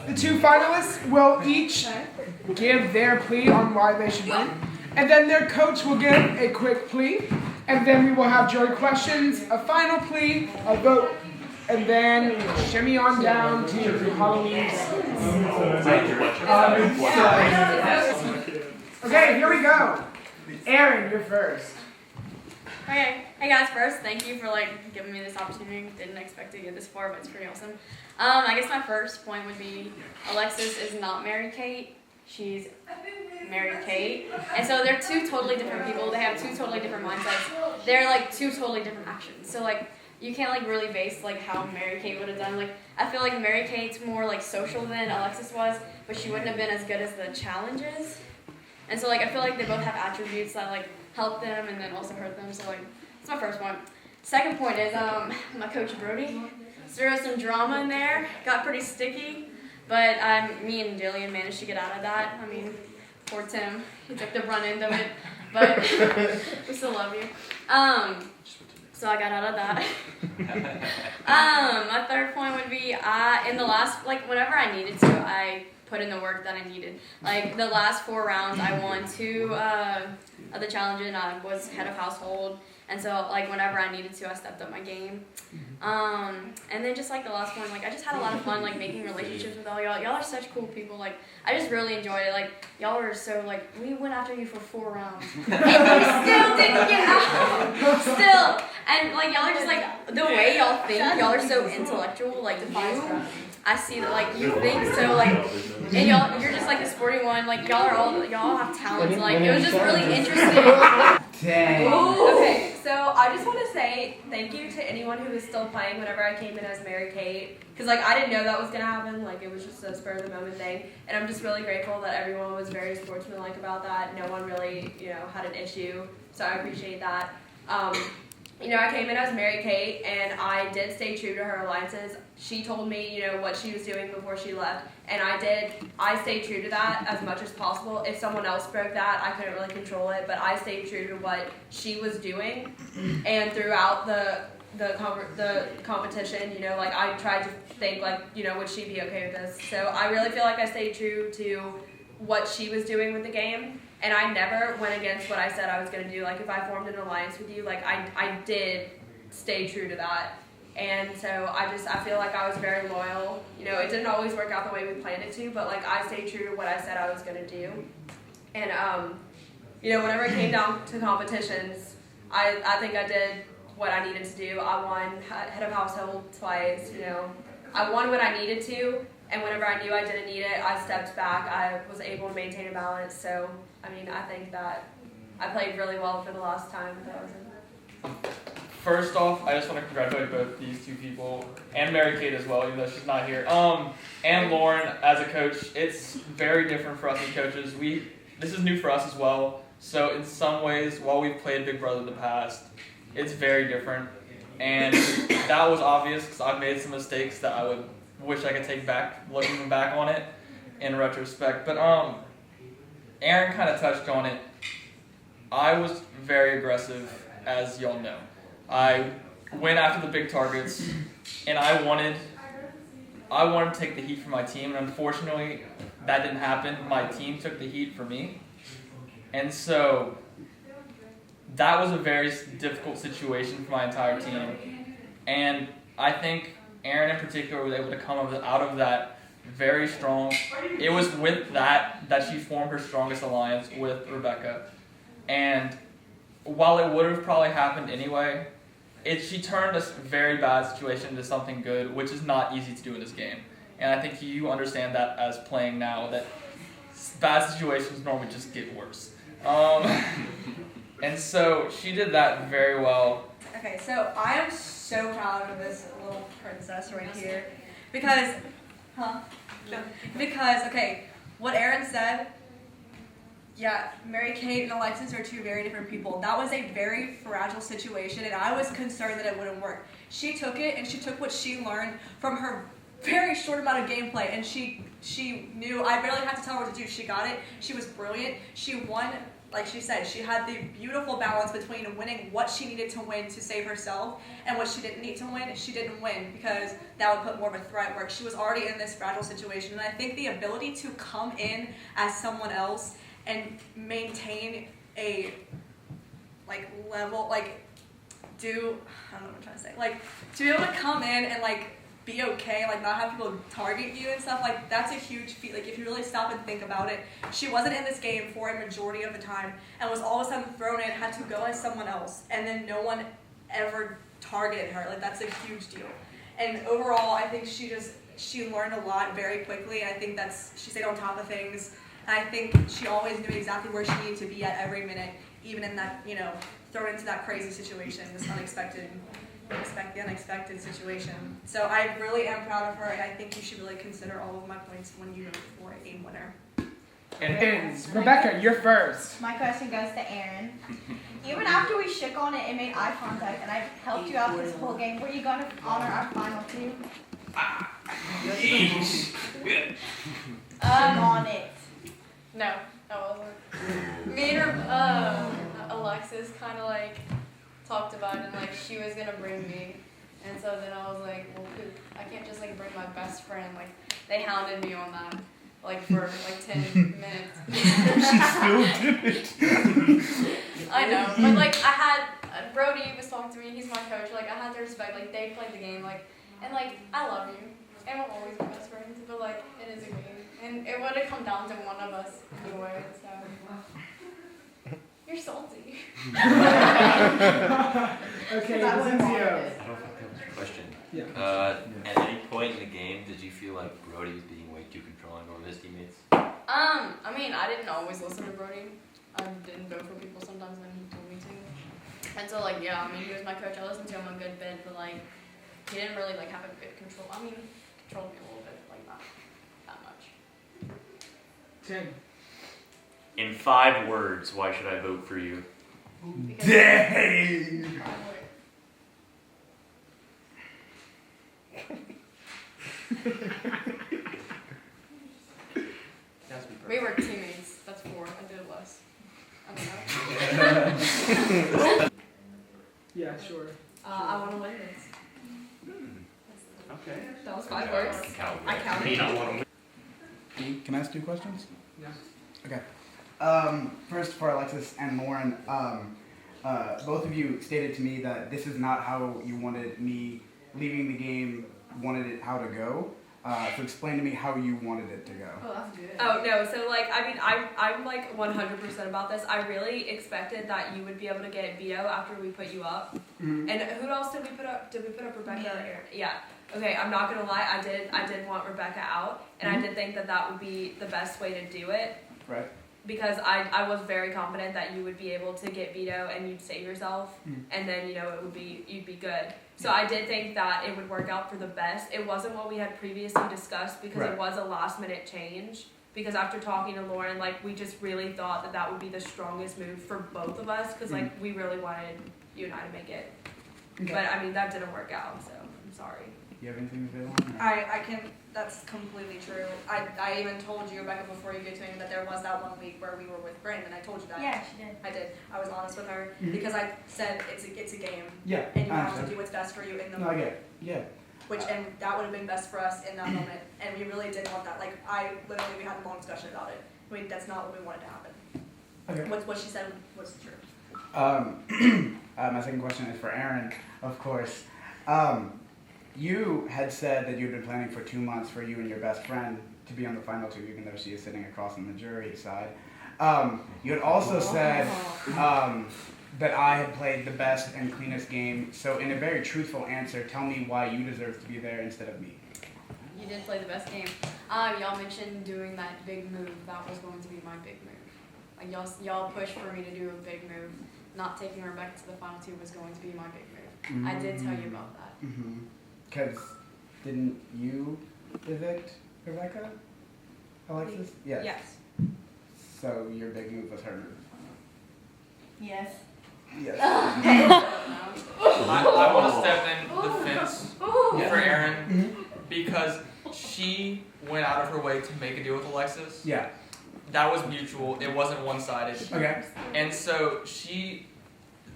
The two finalists will each give their plea on why they should win. And then their coach will give a quick plea. And then we will have jury questions, a final plea, a vote, and then shimmy on down to Halloween. Okay, here we go. Aaron, you're first. Okay, hey guys, first, thank you for giving me this opportunity. Didn't expect to get this far, but it's pretty awesome. I guess my first point would be Alexis is not Mary Kate. She's Mary Kate. And so they're two totally different people. They have two totally different mindsets. They're two totally different actions. So you can't really base how Mary Kate would have done. I feel like Mary Kate's more social than Alexis was, but she wouldn't have been as good as the challenges. And so I feel like they both have attributes that help them and then also hurt them. So that's my first point. Second point is my coach Brody. There was some drama in there, got pretty sticky, but me and Jillian managed to get out of that. I mean, poor Tim, he took the brunt end of it, but we still love you. So I got out of that. My third point would be in the last, whenever I needed to, I put in the work that I needed. The last 4 rounds, I won 2 of the challenges, and I was head of household. And so, whenever I needed to, I stepped up my game. And then just, the last one, I just had a lot of fun, making relationships with all y'all. Y'all are such cool people. I just really enjoyed it. Y'all were so, we went after you for 4 rounds. And you still didn't get out. Still. And, y'all are just, the way y'all think, y'all are so intellectual. You, I see that, you think so, and y'all, you're just, the sporty one. Y'all have talents. It was just really interesting. Dang. Okay, so I just want to say thank you to anyone who was still playing whenever I came in as Mary Kate. Because, I didn't know that was going to happen. It was just a spur-of-the-moment thing. And I'm just really grateful that everyone was very sportsmanlike about that. No one really, had an issue. So I appreciate that. I came in as Mary Kate, and I did stay true to her alliances. She told me, what she was doing before she left, and I stayed true to that as much as possible. If someone else broke that, I couldn't really control it, but I stayed true to what she was doing. And throughout the competition, I tried to think, would she be okay with this? So I really feel like I stayed true to what she was doing with the game. And I never went against what I said I was going to do. If I formed an alliance with you, I did stay true to that. And so I feel like I was very loyal. It didn't always work out the way we planned it to, but I stayed true to what I said I was going to do. And, whenever it came down to competitions, I think I did what I needed to do. I won head of household twice, I won what I needed to. And whenever I knew I didn't need it, I stepped back. I was able to maintain a balance. So, I think that I played really well for the last time that I was in. First off, I just want to congratulate both these two people, and Mary Kate as well, even though she's not here. And Lauren, as a coach, it's very different for us as coaches. This is new for us as well. So in some ways, while we've played Big Brother in the past, it's very different. And that was obvious because I've made some mistakes that I would wish I could take back, looking back on it in retrospect. But Aaron kind of touched on it. I was very aggressive, as y'all know. I went after the big targets, and I wanted to take the heat for my team, and unfortunately, that didn't happen. My team took the heat for me, and so that was a very difficult situation for my entire team. And I think Aaron in particular was able to come out of that very strong. It was with that she formed her strongest alliance with Rebecca. And while it would have probably happened anyway, she turned a very bad situation into something good, which is not easy to do in this game. And I think you understand that as playing now, that bad situations normally just get worse. And so she did that very well. Okay, so I am so proud of this little princess right here. Because, okay, what Aaron said, yeah, Mary Kate and Alexis are two very different people. That was a very fragile situation, and I was concerned that it wouldn't work. She took it, and she took what she learned from her very short amount of gameplay, and she knew. I barely had to tell her what to do. She got it. She was brilliant. She won like she said, she had the beautiful balance between winning what she needed to win to save herself and what she didn't need to win. She didn't win because that would put more of a threat where she was already in this fragile situation. And I think the ability to come in as someone else and maintain a level, I don't know what I'm trying to say, to be able to come in and be okay, not have people target you and stuff, that's a huge feat. If you really stop and think about it, she wasn't in this game for a majority of the time and was all of a sudden thrown in, had to go as someone else, and then no one ever targeted her. That's a huge deal. And overall, I think she learned a lot very quickly, and I think she stayed on top of things, and I think she always knew exactly where she needed to be at every minute, even in that, thrown into that crazy situation, this the unexpected situation. So I really am proud of her, and I think you should really consider all of my points when you vote for a game winner. And Rebecca, you're first. My question goes to Aaron. Even after we shook on it and made eye contact, and I helped you out this whole game, were you going to honor our final two? On it. No, I wasn't. Me and Alexis kind of talked about it, and she was gonna bring me, and so then I was like, well, I can't just bring my best friend. They hounded me on that, for 10 minutes. She still did it. I know, but I had Brody was talking to me. He's my coach. I had to respect. They played the game. And I love you, and we'll always be best friends. But it is a game, and it would have come down to one of us anyway. So. You're salty. Okay, That was Zinzio. I don't think that was a question. Yeah. At any point in the game, did you feel like Brody was being way too controlling over his teammates? I didn't always listen to Brody. I didn't vote for people sometimes when he told me to. And so he was my coach. I listened to him a good bit, but he didn't really have a good control. He controlled me a little bit, not that much. Tim. In 5 words, why should I vote for you? Because Dang! we were teammates. That's 4. I did less. I don't know. Yeah, sure. I want to win this. Okay. That was 5 words. I counted. Can I ask 2 questions? Yeah. Okay. First, for Alexis and Lauren, both of you stated to me that this is not how you wanted me leaving the game, wanted it how to go. So explain to me how you wanted it to go. Oh, that's good. Oh no, so I'm 100% about this. I really expected that you would be able to get veto after we put you up. Mm-hmm. And who else did we put up? Did we put up Rebecca or Aaron? Yeah. Okay, I'm not gonna lie, I did want Rebecca out, and I did think that would be the best way to do it. Right. Because I was very confident that you would be able to get veto and you'd save yourself, and then you'd be good. So I did think that it would work out for the best. It wasn't what we had previously discussed because it was a last minute change. Because after talking to Lauren, we just really thought that would be the strongest move for both of us. Because we really wanted you and I to make it. Okay. But that didn't work out. So I'm sorry. Do you have anything to say, Lauren? I can, that's completely true. I even told you, Rebecca, before you get to me, that there was that 1 week where we were with Brandon. I told you that. Yeah, she did. I did. I was honest with her because I said it's a game. Yeah. And you I have understand. to do what's best for you in the No, I moment. get it. Yeah. And that would have been best for us in that moment. And we really did want that. We had a long discussion about it. That's not what we wanted to happen. Okay. What she said was true. My second question is for Aaron, of course. You had said that you'd been planning for 2 months for you and your best friend to be on the final 2, even though she is sitting across on the jury side. You had also said that I had played the best and cleanest game. So in a very truthful answer, tell me why you deserve to be there instead of me. You did play the best game. Y'all mentioned doing that big move. That was going to be my big move. Y'all pushed for me to do a big move. Not taking Rebecca to the final 2 was going to be my big move. I did tell you about that. Because didn't you evict Rebecca, Alexis? Yes. Yes. So your big move was her move. Yes. Yes. I want to step in defense for Aaron because she went out of her way to make a deal with Alexis. Yeah. that was mutual. It wasn't one-sided. Okay. And so she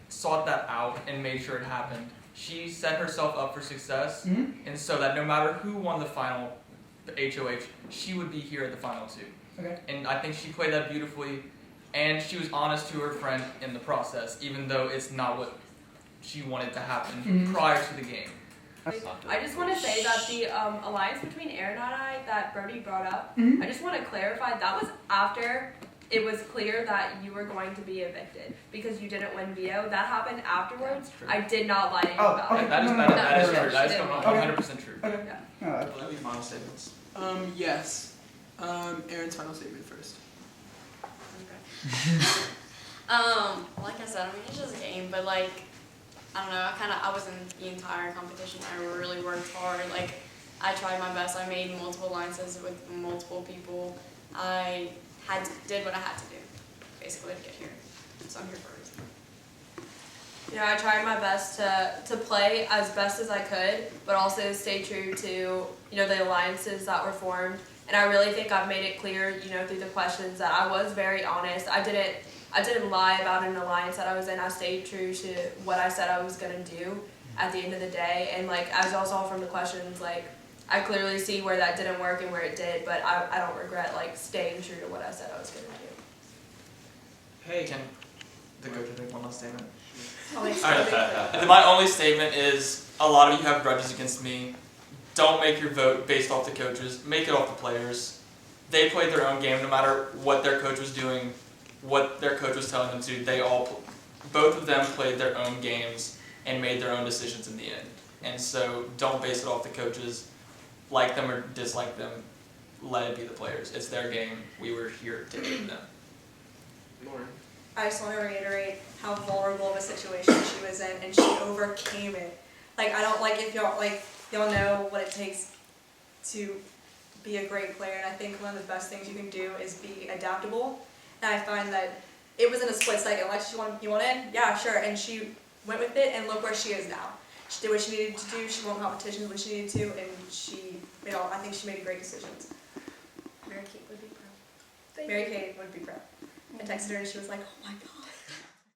sought that out and made sure it happened. She set herself up for success, Mm-hmm. and so that no matter who won the final, the HOH, she would be here at the final two. Okay. And I think she played that beautifully, and she was honest to her friend in the process, even though it's not what she wanted to happen prior to the game. I just want to say that the alliance between Aaron and I that Brody brought up, I just want to clarify that was after it was clear that you were going to be evicted because you didn't win veto. That happened afterwards. That's true. I did not lie to you Oh, about okay. it. That is No, that, no, that is no, true. That is okay. 100% true. Okay. No, that's- Will there be final statements? Yes. Aaron's final statement first. Like I said, I mean, it's just a game, but like, I don't know, I was in the entire competition. I really worked hard. Like, I tried my best. I made multiple alliances with multiple people. I did what I had to do, basically, to get here. So I'm here for a reason. You know, I tried my best to play as best as I could, but also stay true to, you know, the alliances that were formed. And I really think I've made it clear, you know, through the questions that I was very honest. I didn't lie about an alliance that I was in. I stayed true to what I said I was gonna do at the end of the day. And like, as y'all saw from the questions, like, I clearly see where that didn't work and where it did, but I don't regret like staying true to what I said I was gonna do. Hey, can the coach make one last statement? Alright. My only statement is a lot of you have grudges against me. Don't make your vote based off the coaches. Make it off the players. They played their own game no matter what their coach was doing, what their coach was telling them to. Both of them played their own games and made their own decisions in the end. And so don't base it off the coaches. Like them or dislike them, let it be the players. It's their game. We were here to aid them. Lauren. I just want to reiterate how vulnerable of a situation she was in, and she overcame it. Like, I don't like if y'all know what it takes to be a great player, and I think one of the best things you can do is be adaptable. And I find that it was in a split second. Like, you want in? Yeah, sure. And she went with it, and look where she is now. She did what she needed to do. She won competitions when she needed to, and I think she made great decisions. Mary Kate would be proud. Mary Kate would be proud. I texted her and she was like, oh my god.